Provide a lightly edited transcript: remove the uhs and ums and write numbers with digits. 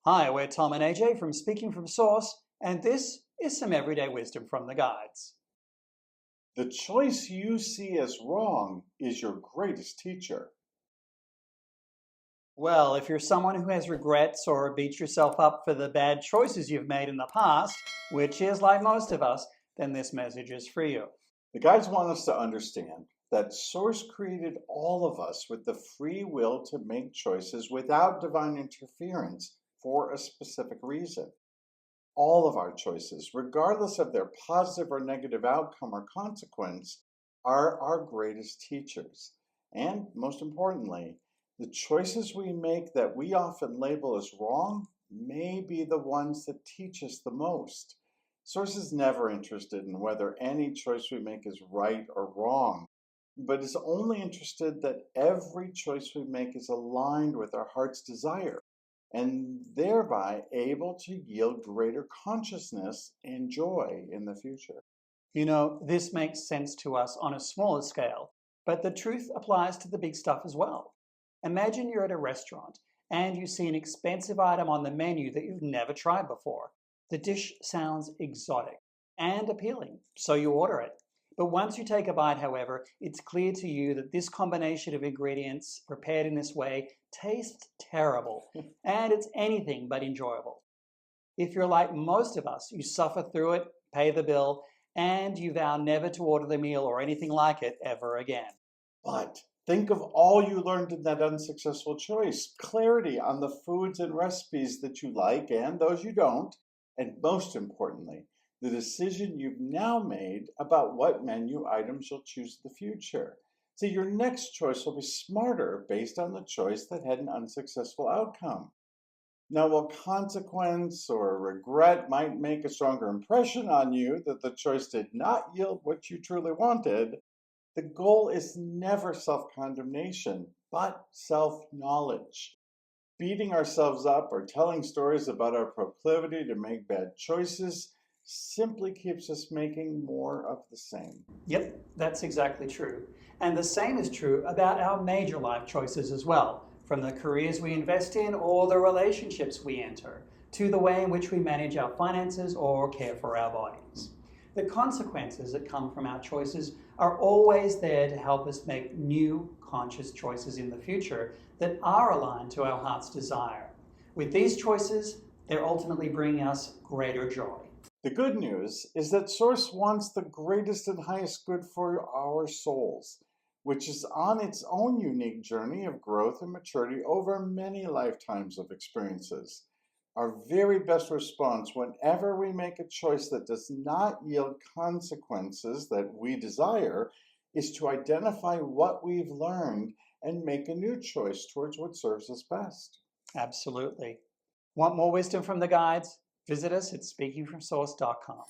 Hi, we're Tom and AJ from Speaking from Source, and this is some everyday wisdom from the guides. The choice you see as wrong is your greatest teacher. Well, if you're someone who has regrets or beats yourself up for the bad choices you've made in the past, which is like most of us, then this message is for you. The guides want us to understand that Source created all of us with the free will to make choices without divine interference for a specific reason. All of our choices, regardless of their positive or negative outcome or consequence, are our greatest teachers. And most importantly, the choices we make that we often label as wrong may be the ones that teach us the most. Source is never interested in whether any choice we make is right or wrong, but is only interested that every choice we make is aligned with our heart's desire and thereby able to yield greater consciousness and joy in the future. This makes sense to us on a smaller scale, but the truth applies to the big stuff as well. Imagine you're at a restaurant and you see an expensive item on the menu that you've never tried before. The dish sounds exotic and appealing, so you order it. But once you take a bite, however, it's clear to you that this combination of ingredients prepared in this way tastes terrible, and it's anything but enjoyable. If you're like most of us, you suffer through it, pay the bill, and you vow never to order the meal or anything like it ever again. But think of all you learned in that unsuccessful choice, clarity on the foods and recipes that you like and those you don't, and most importantly, the decision you've now made about what menu items you'll choose in the future. So your next choice will be smarter based on the choice that had an unsuccessful outcome. Now, while consequence or regret might make a stronger impression on you that the choice did not yield what you truly wanted, the goal is never self condemnation, but self knowledge. Beating ourselves up or telling stories about our proclivity to make bad choices simply keeps us making more of the same. Yep, that's exactly true. And the same is true about our major life choices as well, from the careers we invest in or the relationships we enter, to the way in which we manage our finances or care for our bodies. The consequences that come from our choices are always there to help us make new conscious choices in the future that are aligned to our heart's desire. With these choices, they're ultimately bringing us greater joy. The good news is that Source wants the greatest and highest good for our souls, which is on its own unique journey of growth and maturity over many lifetimes of experiences. Our very best response whenever we make a choice that does not yield consequences that we desire is to identify what we've learned and make a new choice towards what serves us best. Absolutely. Want more wisdom from the guides? Visit us at speakingfromsource.com.